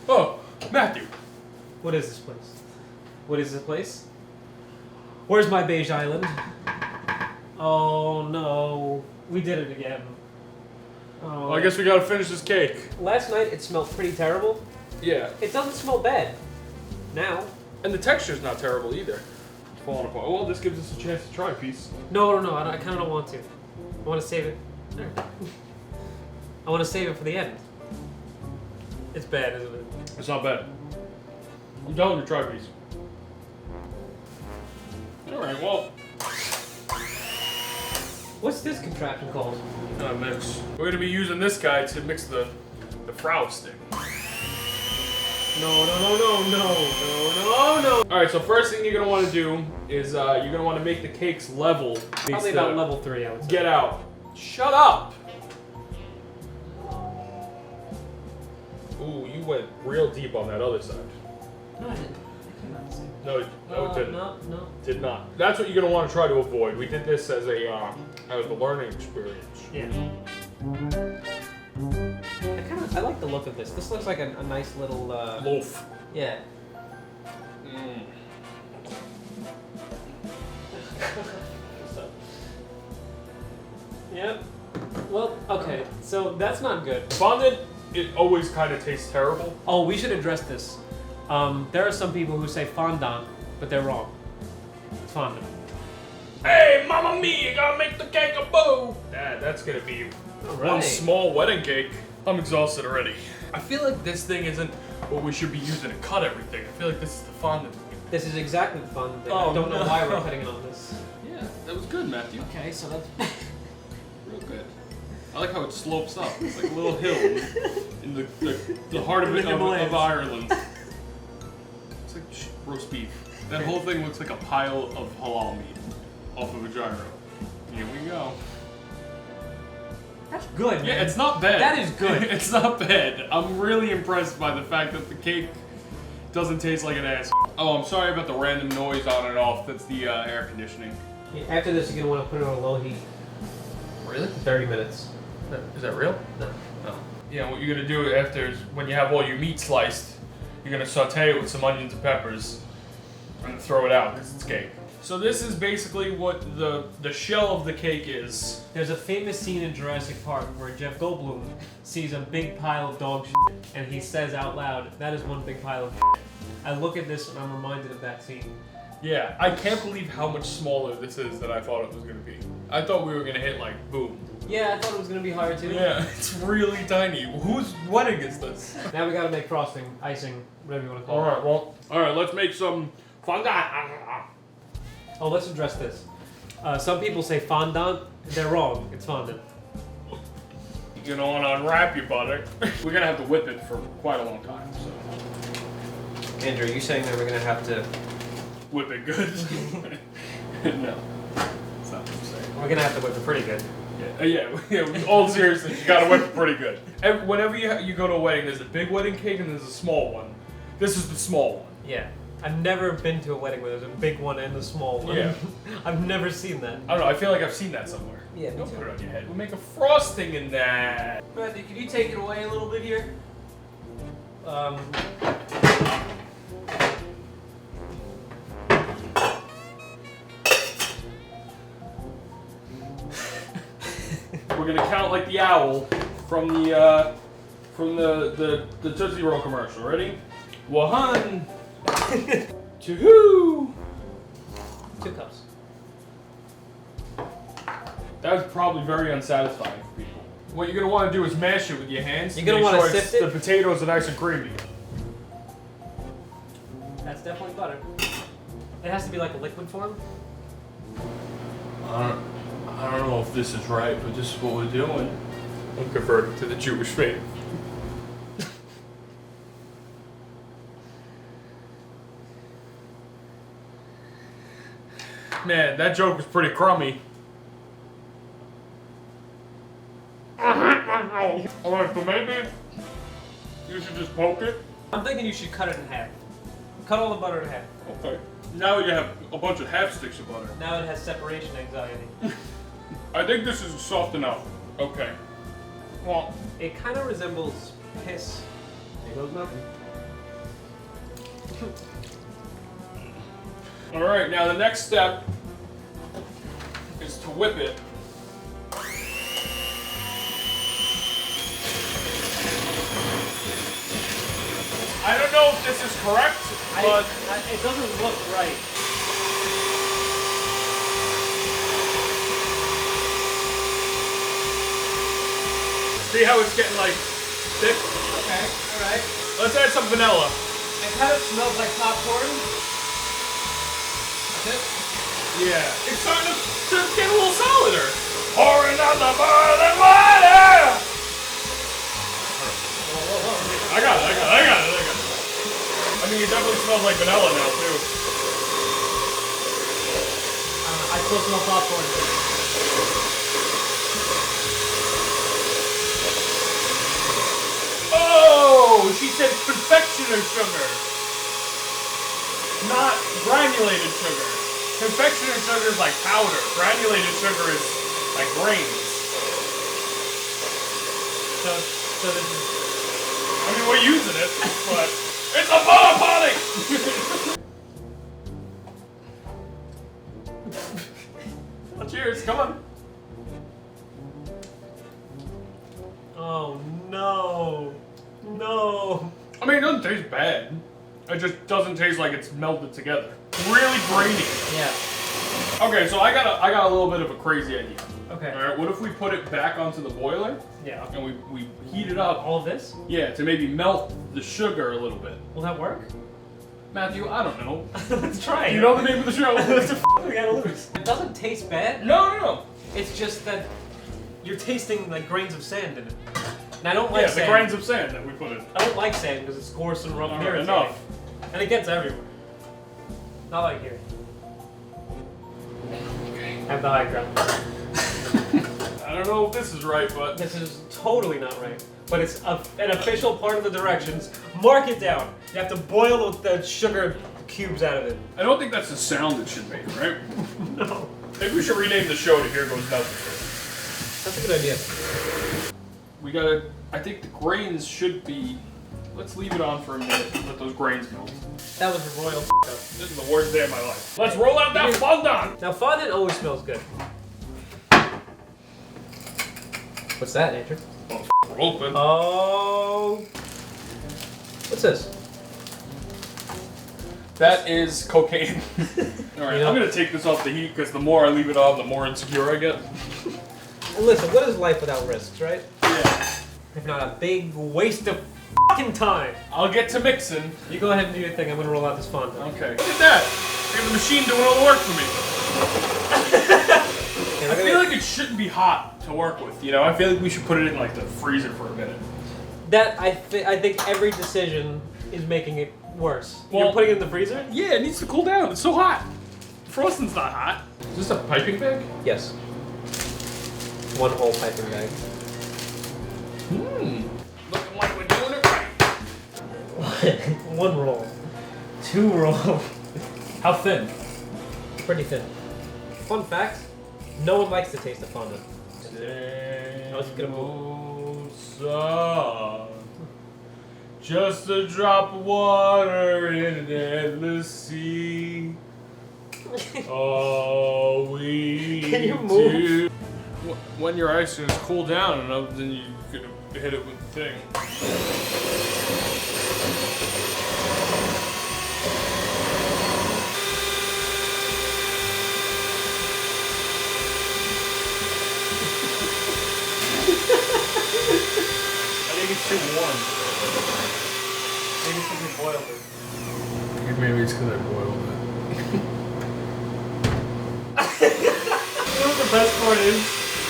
Oh, Matthew. What is this place? What is this place? Where's my beige island? Oh no, we did it again. Oh. Well, I guess we gotta finish this cake. Last night it smelled pretty terrible. Yeah. It doesn't smell bad now. And the texture's not terrible either. It's falling apart. Well, this gives us a chance to try a piece. No, I kind of don't want to. I want to save it. There. I want to save it for the end. It's bad, isn't it? It's not bad. I'm telling you, try a piece. Alright, well. What's this contraption called? Mix. We're gonna be using this guy to mix the frosting. No. Alright, so first thing you're gonna want to do is you're gonna want to make the cakes level. Probably about level 3, I would say. Get out. Shut up! Ooh, you went real deep on that other side. No, I didn't. No, it didn't. No. Did not. That's what you're gonna want to try to avoid. We did this as a learning experience. Yeah. I like the look of this. This looks like a nice little loaf. Yeah. Yep. Well, okay. So that's not good. Fondant, it always kind of tastes terrible. Oh, we should address this. There are some people who say fondant, but they're wrong. It's fondant. Hey, mamma mia, you gotta make the cake a boo! That's gonna be one small wedding cake. I'm exhausted already. I feel like this thing isn't what we should be using to cut everything. I feel like this is the fondant thing. This is exactly the fondant thing. Oh, I don't know why we're putting it on this. Yeah, that was good, Matthew. Okay, so that's... Real good. I like how it slopes up. It's like a little hill in the heart of Ireland. It's like roast beef. That whole thing looks like a pile of halal meat off of a gyro. Here we go. That's good, man. Yeah, it's not bad. That is good. It's not bad. I'm really impressed by the fact that the cake doesn't taste like an ass. Oh, I'm sorry about the random noise on and off. That's the air conditioning. Yeah, after this, you're going to want to put it on low heat. Really? 30 minutes. Is that real? No. Oh. Yeah, what you're going to do after is when you have all your meat sliced, you're going to saute it with some onions and peppers and throw it out because it's cake. So this is basically what the shell of the cake is. There's a famous scene in Jurassic Park where Jeff Goldblum sees a big pile of dog shit and he says out loud, "That is one big pile of shit." I look at this and I'm reminded of that scene. Yeah, I can't believe how much smaller this is than I thought it was going to be. I thought we were going to hit like boom. Yeah, I thought it was going to be higher too. Yeah, it's really tiny. Whose wedding is this? Now we got to make frosting, icing, whatever you want to call it. Alright, let's make some fondant. Oh, let's address this. Some people say fondant. They're wrong. It's fondant. You're going to unwrap your butter. We're going to have to whip it for quite a long time, so. Andrew, are you saying that we're going to have to... Whip it good? No. That's not what I'm saying. We're going to have to whip it pretty good. Yeah, all seriousness, you got to whip it pretty good. Whenever you go to a wedding, there's a big wedding cake and there's a small one. This is the small one. Yeah. I've never been to a wedding where there's a big one and a small one. Yeah. I've never seen that. I don't know, I feel like I've seen that somewhere. Yeah, me Don't too. put it on your head. We'll make a frosting in that. Matthew, can you take it away a little bit here? We're gonna count like the owl from the Tootsie Roll commercial. Ready? 1, 2. 2 cups. That was probably very unsatisfying for people. What you're gonna want to do is mash it with your hands. You're gonna want to sift it. The potatoes are nice and creamy. That's definitely butter. It has to be like a liquid form. I don't know if this is right, but this is what we're doing. I'm converting to the Jewish faith. Man, that joke was pretty crummy. Alright, so maybe you should just poke it. I'm thinking you should cut it in half. Cut all the butter in half. Okay. Now you have a bunch of half sticks of butter. Now it has separation anxiety. I think this is soft enough. Okay. Well, It kind of resembles piss. There goes nothing. Alright, now the next step is to whip it. I don't know if this is correct, but it doesn't look right. see how it's getting like thick? Okay, alright. Let's add some vanilla. It kind of smells like popcorn. That's it? Yeah. It's starting to get a little solider. Pouring out the boiling water! I got it. I mean, it definitely smells like vanilla now, too. I still smell popcorn. Oh, she said confectioner sugar. Not granulated sugar. Confectioner sugar is like powder. Granulated sugar is like grains. So this is... I mean, we're using it, but it's a monoponic! Well, cheers, come on. Oh no. No. I mean, it doesn't taste bad. It just doesn't taste like it's melted together. Really grainy. Yeah. Okay, so I got a little bit of a crazy idea. Okay. All right, what if we put it back onto the boiler? Yeah. And we heat it up. All of this? Yeah, to maybe melt the sugar a little bit. Will that work? Matthew, I don't know. Let's try it. You know the name of the show? What the f we gotta lose? It doesn't taste bad. No. It's just that you're tasting like grains of sand in it. And I don't like sand. the grains of sand that we put in. I don't like sand because it's coarse and rough and irritating. Enough. And it gets everywhere. Not like here. I have the high ground. I don't know if this is right, but... This is totally not right. But it's an official part of the directions. Mark it down. You have to boil the sugar cubes out of it. I don't think that's the sound it should make, right? No. Maybe we should rename the show to Here Goes Nothing. That's a good idea. We gotta... I think the grains should be... Let's leave it on for a minute and let those grains melt. That was a royal up. This is the worst day of my life. Let's roll out that fondant! Now fondant always smells good. What's that, Andrew? Well, we're open. Oh. What's this? That is cocaine. Alright, You know- I'm gonna take this off the heat because the more I leave it on, the more insecure I get. Listen, what is life without risks, right? Yeah. If not a big waste of fucking time. I'll get to mixing. You go ahead and do your thing. I'm gonna roll out this fondant. Okay. Look at that! I have the machine doing all the work for me. I feel like it shouldn't be hot to work with, you know? I feel like we should put it in like the freezer for a minute. That I think every decision is making it worse. Well- You're putting it in the freezer? Yeah, it needs to cool down. It's so hot. Frosting's not hot. Is this a piping bag? Yes. One whole piping bag. Looking like we're doing it right. One roll. 2 rolls. How thin? Pretty thin. Fun fact, no one likes to taste the fondant. I was gonna sun, just a drop of water in an endless sea. All we Can you move? do. When your ice is cooled down enough, then you can hit it with the thing. I think it's too warm. Maybe it's because you boiled it. Maybe it's because I boiled it. You know what the best part is?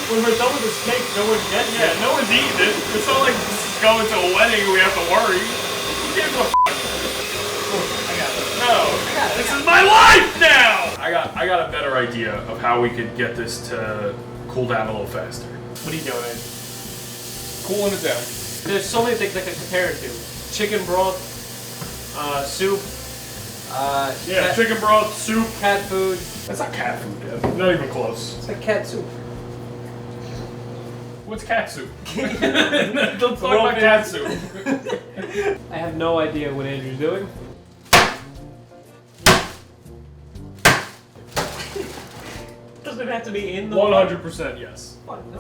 When we're done with this cake, no one gets it. Yeah, no one's eating it. It's not like this is going to a wedding and we have to worry. Who gives a f***? I got it. No. This is my life now! I got a better idea of how we could get this to cool down a little faster. What are you doing? Cooling it down. There's so many things I can compare it to. Chicken broth, soup, Yeah, chicken broth, soup. cat food. That's not cat food, Dad. Not even close. It's like cat soup. What's cat soup? Don't talk about cat soup. I have no idea what Andrew's doing. husband have to be in the 100% yes. What? No.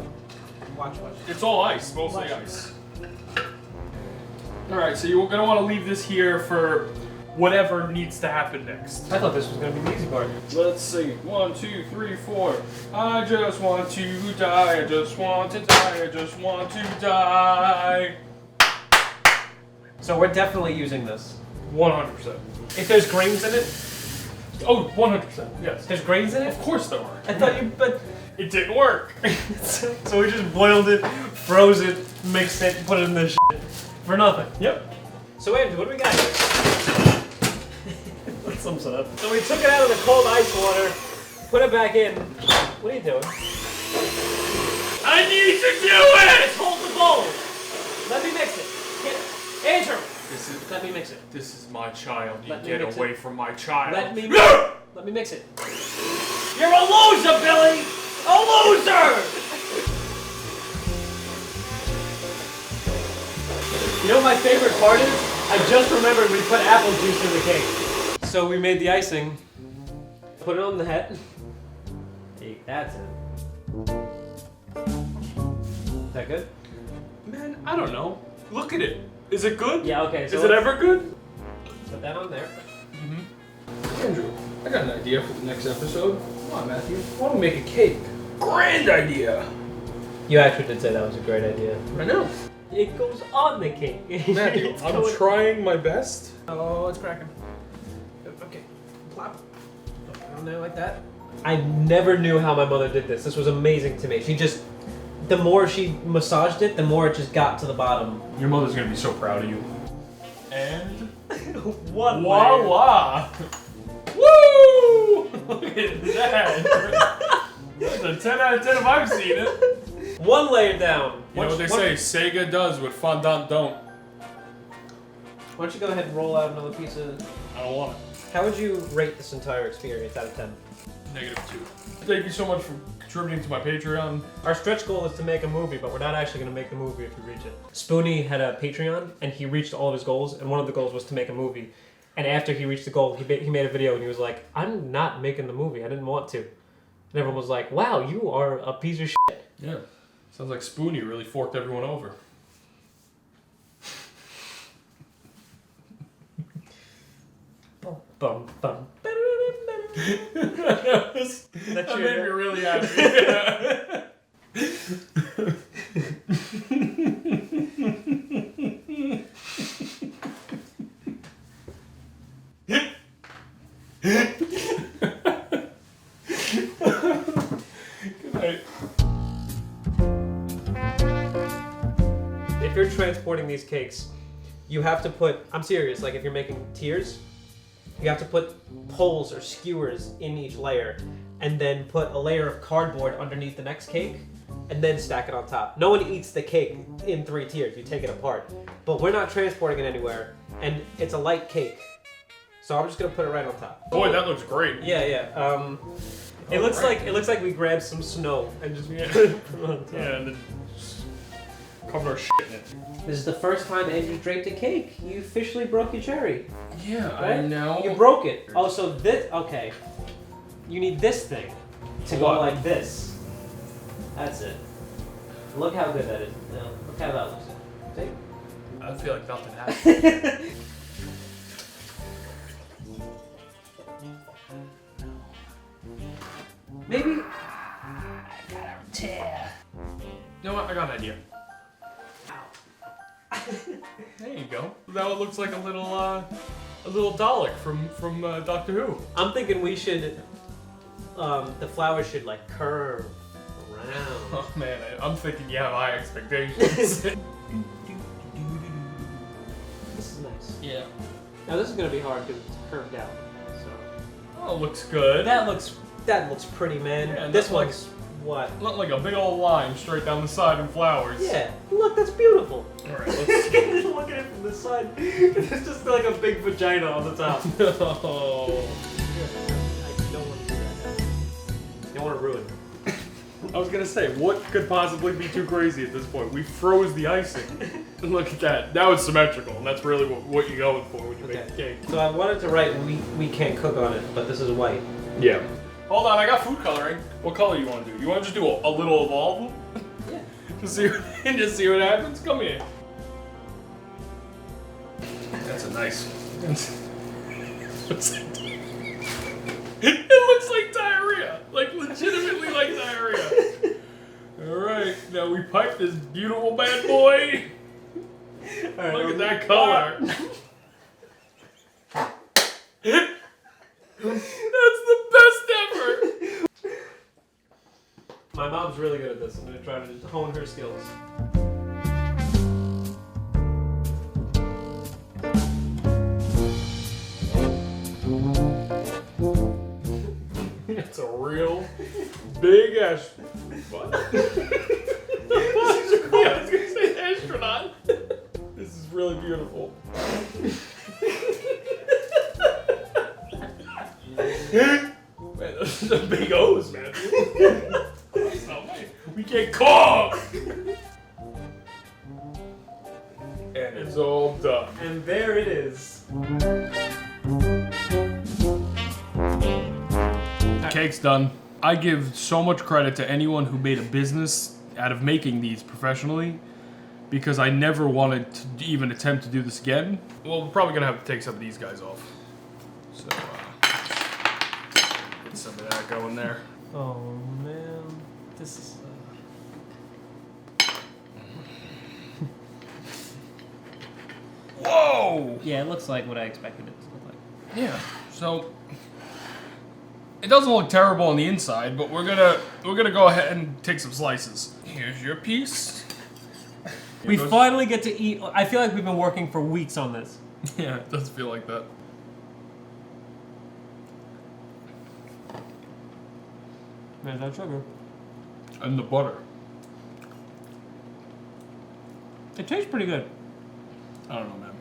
Watch. It's all ice, mostly ice. Alright, so you're gonna want to leave this here for whatever needs to happen next. I thought this was gonna be the easy part. Let's see. 1, 2, 3, 4. I just want to die. I just want to die. I just want to die. So we're definitely using this. 100%. If there's grains in it, Oh, 100%. Yes. there's grains in it. Of course there are. I thought you, but It didn't work. so we just boiled it, froze it, mixed it, put it in this shit for nothing. Yep. So Andrew, what do we got here? Let's sum it up. So we took it out of the cold ice water, put it back in. What are you doing? I need to do it! Just hold the bowl. Let me mix it. Andrew, let me mix it. This is my child. You Let me get mix away it. from my child. Let me mix it. You're a loser, Billy! A loser! You know what my favorite part is? I just remembered we put apple juice in the cake. So we made the icing, put it on the head. Hey, that's it. Is that good? Man, I don't know. Look at it. Is it good? Yeah, okay. So Is it ever good? Put that on there. Andrew, I got an idea for the next episode. Come on, Matthew. I want to make a cake. Grand idea. You actually did say that was a great idea. I know. It goes on the cake. Matthew, It's I'm going- trying my best. Oh, it's cracking. Okay, plop. Down there like that. I never knew how my mother did this. This was amazing to me. She just, the more she massaged it, the more it just got to the bottom. Your mother's gonna be so proud of you. And One voila! Woo! Look at that. That's a 10 out of 10 if I've seen it. One layer down. You know what they say, Sega does what Fondant don't. Why don't you go ahead and roll out another piece of... I don't want it. How would you rate this entire experience out of 10? -2. Thank you so much for contributing to my Patreon. Our stretch goal is to make a movie, but we're not actually going to make the movie if we reach it. Spoonie had a Patreon, and he reached all of his goals, and one of the goals was to make a movie. And after he reached the goal, he made a video, and he was like, I'm not making the movie. I didn't want to. And everyone was like, wow, you are a piece of shit. Yeah. Sounds like Spoonie really forked everyone over. Bum, bum. That made me really happy. Good night. If you're transporting these cakes, you have to put, I'm serious, like if you're making tiers, you have to put poles or skewers in each layer and then put a layer of cardboard underneath the next cake and then stack it on top. No one eats the cake in 3 tiers, you take it apart. But we're not transporting it anywhere and it's a light cake. So I'm just gonna put it right on top. Boy, that looks great. Yeah. It looks like we grabbed some snow and just put it on top. Yeah, and then just cover our shit in it. This is the first time Andrew draped a cake. You officially broke your cherry. Yeah, Right? I know. You broke it. Oh, so this, okay. You need this thing to go What? like this. That's it. Look how good that is. No, look how that looks. See? I feel like nothing happened. Maybe. You know what? I got an idea. There you go. Now it looks like a little Dalek from Doctor Who. I'm thinking we should. The flowers should like curve around. Oh man, I'm thinking you have high expectations. This is nice. Yeah. Now this is gonna be hard because it's curved out. So Oh, looks good. that looks pretty, man. Yeah, this that's like- one's what? Not like a big old line straight down the side in flowers. Yeah. Look, that's beautiful. Alright, let's Look at it from the side. It's just like a big vagina on the top. Oh. I don't want to do that. I don't want to ruin it. I was gonna say, what could possibly be too crazy at this point? We froze the icing. And look at that. Now it's symmetrical, and that's really what you're going for when you make a cake. So I wanted to write we can't cook on it, but this is white. Yeah. Hold on, I got food coloring. What color you want to do? You want to just do a little of all of them? Yeah. Just see what happens. Come here. That's a nice. What's that? It looks like diarrhea. Like legitimately like diarrhea. Alright, now we pipe this beautiful bad boy. Right, look at that color. That's the best ever. My mom's really good at this. I'm gonna try to hone her skills. It's a real big ass. What? Yeah, I was gonna say astronaut. This is really beautiful. Man, those are big O's, man. That's not right. We can't cook! And it's all done. And there it is. Cake's done. I give so much credit to anyone who made a business out of making these professionally, because I never wanted to even attempt to do this again. Well, we're probably gonna have to take some of these guys off. So, get some of that going there. Oh man, this is. Whoa! Yeah, it looks like what I expected it to look like. Yeah. So it doesn't look terrible on the inside, but we're gonna go ahead and take some slices. Here's your piece. We finally get to eat. I feel like we've been working for weeks on this. Yeah, it does feel like that. There's that sugar. And the butter. It tastes pretty good. I don't know, man.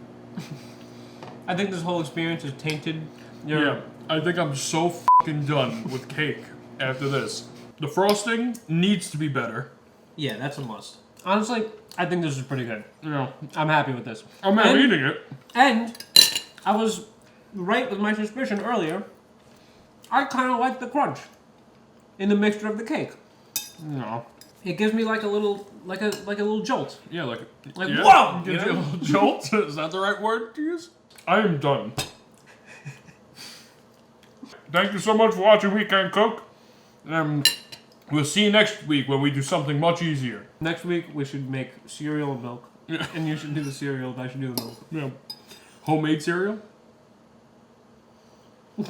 I think this whole experience is tainted. Yeah, I think I'm so fucking done with cake after this. The frosting needs to be better. Yeah, that's a must. Honestly, I think this is pretty good. Yeah. I'm happy with this. I'm not eating it. And I was right with my suspicion earlier. I kind of like the crunch in the mixture of the cake. No. It gives me like a little, like a little jolt. Yeah, like yeah, whoa! you Gives you a know? little jolt. Is that the right word to use? I am done. Thank you so much for watching Weekend Cook. We'll see you next week when we do something much easier. Next week we should make cereal and milk. Yeah. And you should do the cereal and I should do the milk. Yeah. Homemade cereal? No!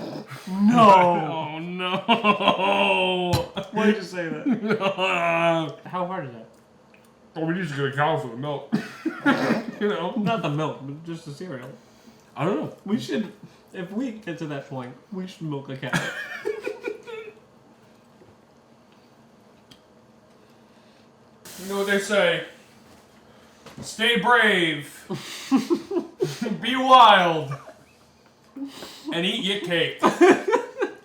Oh no! Why did you say that? How hard is that? Oh, we need to get a cow for the milk. You know? Not the milk, but just the cereal. I don't know. We should, if we get to that point, we should milk a cow. You know what they say? Stay brave. Be wild. And eat your cake.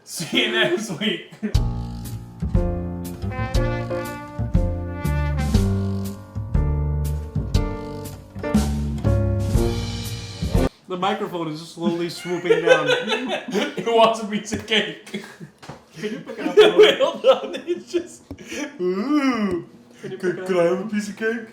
See you next week. The microphone is just slowly swooping down. Who wants a piece of cake? Can you pick it up? Hold on, it's just... Ooh. Can you pick it up? Could I have a piece of cake?